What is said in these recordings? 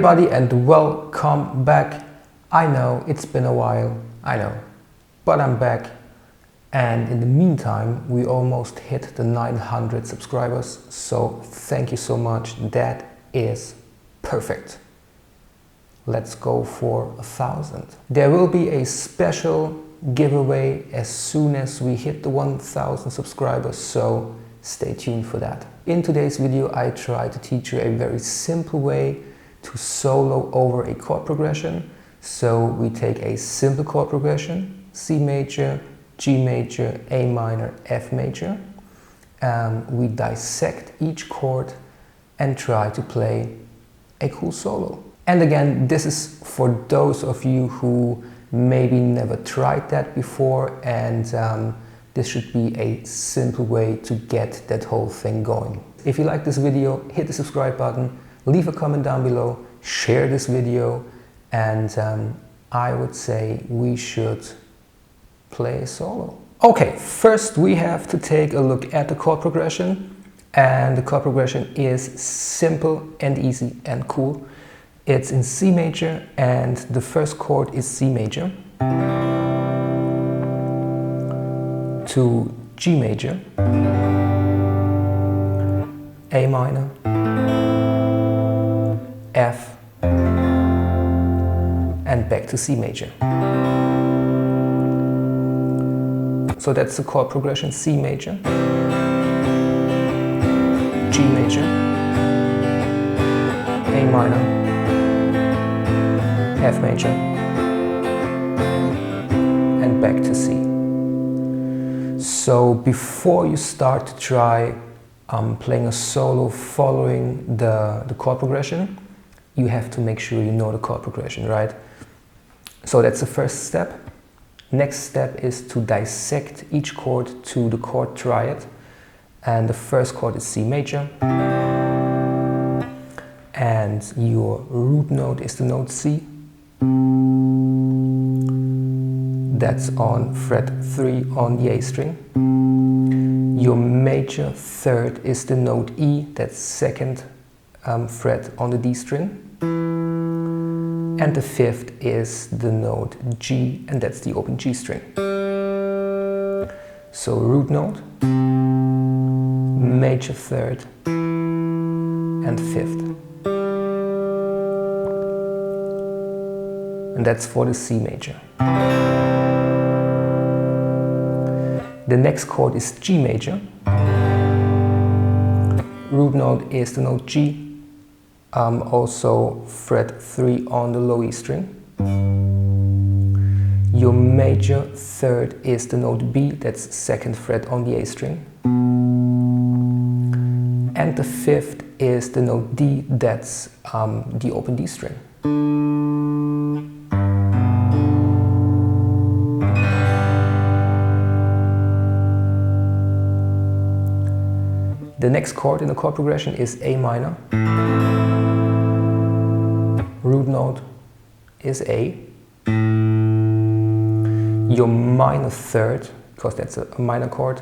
everybody and welcome back. I know it's been a while, I know, but I'm back. And in the meantime, we almost hit the 900 subscribers. So thank you so much. That is perfect. Let's go for 1,000. There will be a special giveaway as soon as we hit the 1,000 subscribers. So stay tuned for that. In today's video, I try to teach you a very simple way to solo over a chord progression. So we take a simple chord progression, C major, G major, A minor, F major. We dissect each chord and try to play a cool solo. And again, this is for those of you who maybe never tried that before, and this should be a simple way to get that whole thing going. If you like this video, hit the subscribe button, leave a comment down below, share this video, and I would say we should play a solo. Okay, first we have to take a look at the chord progression, and the chord progression is simple and easy and cool. It's in C major, and the first chord is C major to G major, A minor, F, and back to C major. So that's the chord progression: C major, G major, A minor, F major, and back to C. So before you start to try playing a solo following the chord progression, you have to make sure you know the chord progression, right? So that's the first step. Next step is to dissect each chord to the chord triad. And the first chord is C major. And your root note is the note C. That's on fret 3 on the A string. Your major third is the note E, that's second fret on the D string. And the fifth is the note G, and that's the open G string. So root note, major third, and fifth. And that's for the C major. The next chord is G major. Root note is the note G. Also fret 3 on the low E string. Your major third is the note B, that's second fret on the A string. And the fifth is the note D, that's the open D string. The next chord in the chord progression is A minor. Root note is A. Your minor third, because that's a minor chord,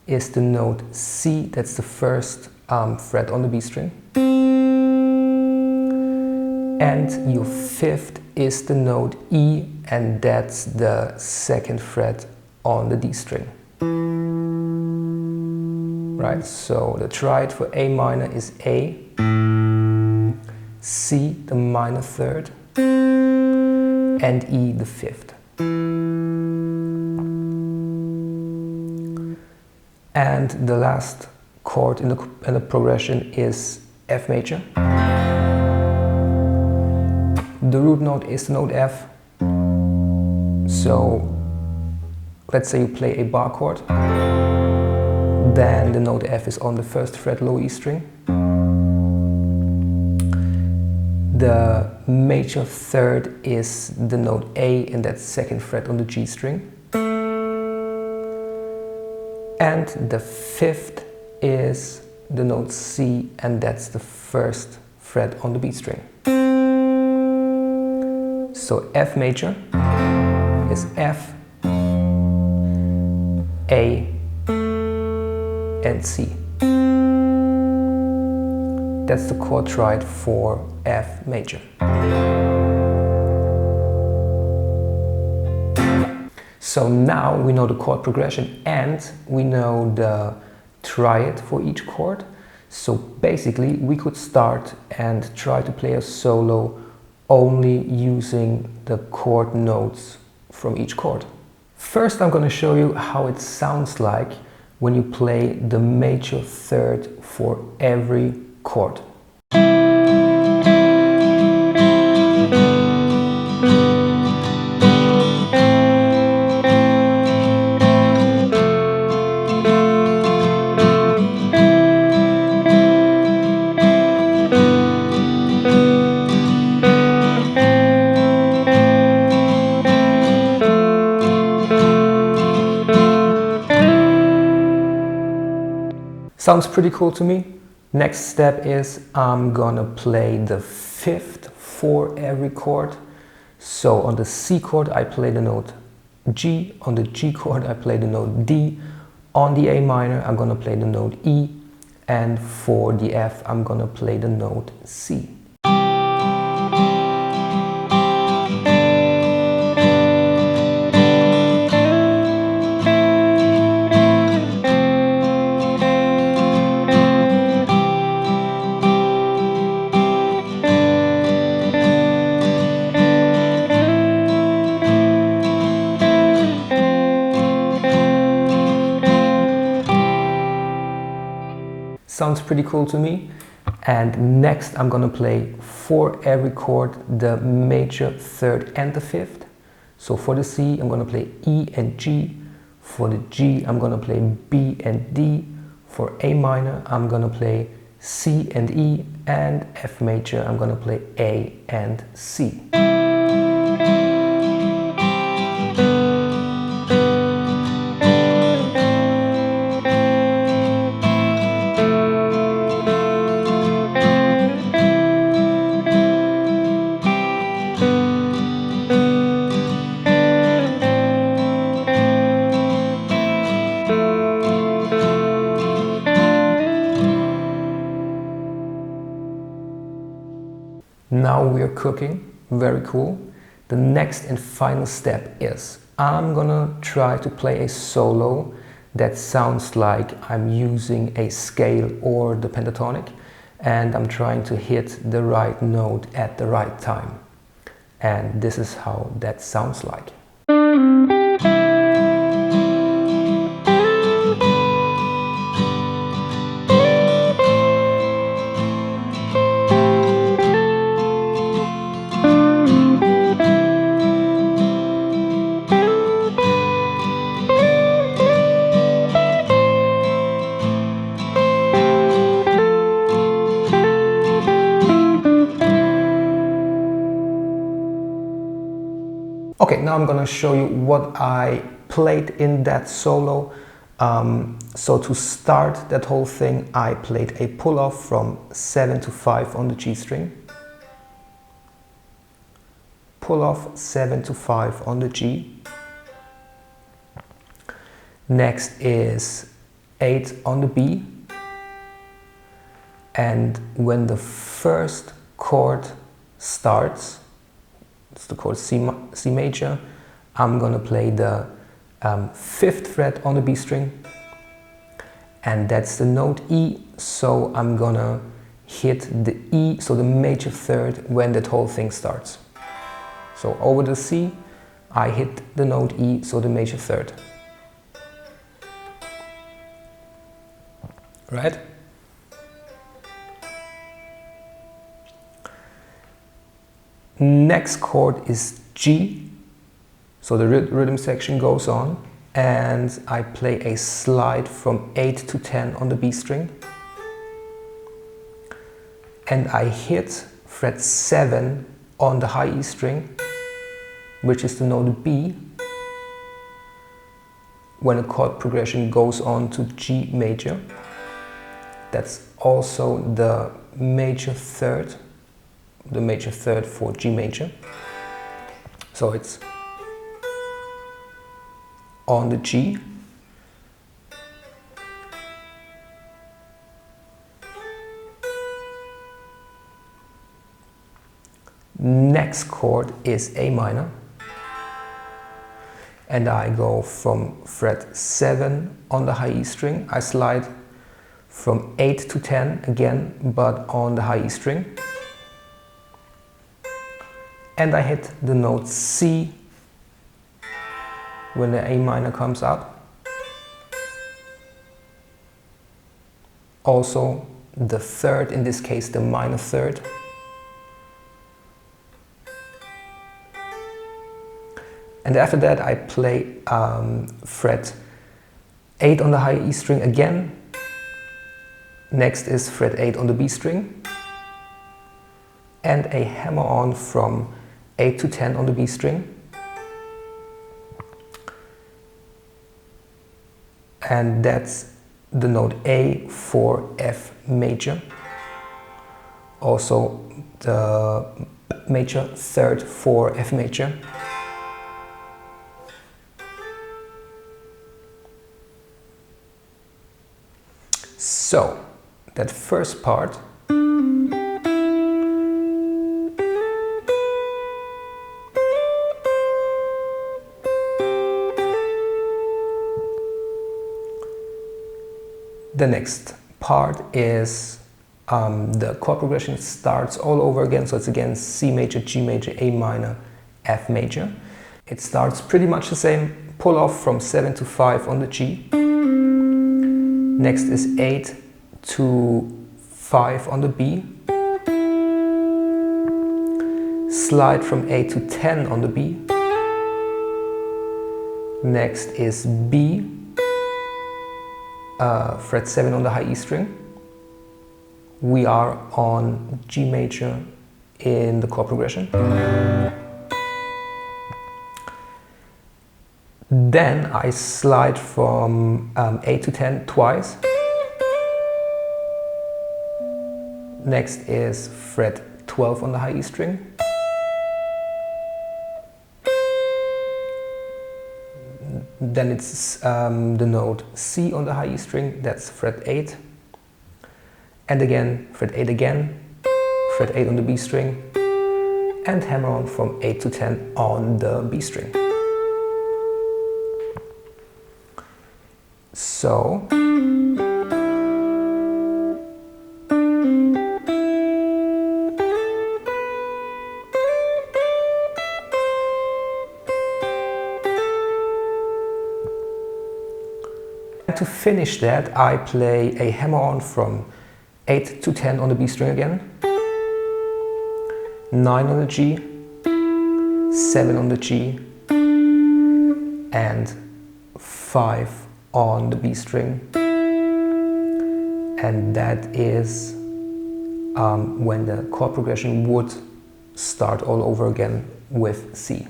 is the note C, that's the first fret on the B string. And your fifth is the note E, and that's the second fret on the D string. Right, so the triad for A minor is A, C the minor third, and E the fifth. And the last chord in the progression is F major. The root note is the note F. So let's say you play a bar chord, then the note F is on the first fret low E string. The major third is the note A, and that's second fret on the G string. And the fifth is the note C, and that's the first fret on the B string. So F major is F, A, and C. That's the chord triad for F major. So now we know the chord progression and we know the triad for each chord. So basically we could start and try to play a solo only using the chord notes from each chord. First I'm going to show you how it sounds like when you play the major third for every chord. Sounds pretty cool to me. Next step is I'm gonna play the fifth for every chord. So on the C chord I play the note G, on the G chord I play the note D, on the A minor I'm gonna play the note E, and for the F I'm gonna play the note C. Sounds pretty cool to me. And next I'm gonna play for every chord the major third and the fifth. So for the C I'm gonna play E and G, for the G I'm gonna play B and D, for A minor I'm gonna play C and E, and F major I'm gonna play A and C. Now we are cooking, very cool. The next and final step is I'm gonna try to play a solo that sounds like I'm using a scale or the pentatonic, and I'm trying to hit the right note at the right time. And this is how that sounds like. Okay, now I'm gonna show you what I played in that solo. So to start that whole thing, I played a pull-off from 7 to 5 on the G string. Pull-off 7 to 5 on the G. Next is 8 on the B. And when the first chord starts, it's the chord C major, I'm gonna play the 5th fret on the B string, and that's the note E, so I'm gonna hit the E, so the major third, when that whole thing starts. So over the C, I hit the note E, so the major third. Right? Next chord is G, so the rhythm section goes on, and I play a slide from 8 to 10 on the B string, and I hit fret 7 on the high E string, which is the note B, when a chord progression goes on to G major. That's also the major third for G major. So it's on the G, Next chord is A minor, and I go from fret 7 on the high E string. I slide from 8 to 10 again, but on the high E string, and I hit the note C when the A minor comes up. Also the third, in this case the minor third. And after that I play fret 8 on the high E string again. Next is fret 8 on the B string, and a hammer on from 8 to 10 on the B string. And that's the note A for F major. Also the major third for F major. So that first part the next part is the chord progression starts all over again, so it's again C major, G major, A minor, F major. It starts pretty much the same, pull off from 7 to 5 on the G. Next is 8 to 5 on the B. Slide from 8 to 10 on the B. Next is B, fret 7 on the high E string. We are on G major in the chord progression. Then I slide from 8 to 10 twice. Next is fret 12 on the high E string. Then it's the note C on the high E string, that's fret 8. And again, fret 8 again, fret 8 on the B string, and hammer on from 8 to 10 on the B string. So to finish that, I play a hammer on from 8 to 10 on the B string again, 9 on the G, 7 on the G, and 5 on the B string. And that is when the chord progression would start all over again with C.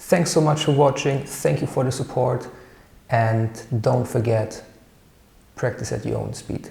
Thanks so much for watching, thank you for the support, and don't forget, practice at your own speed.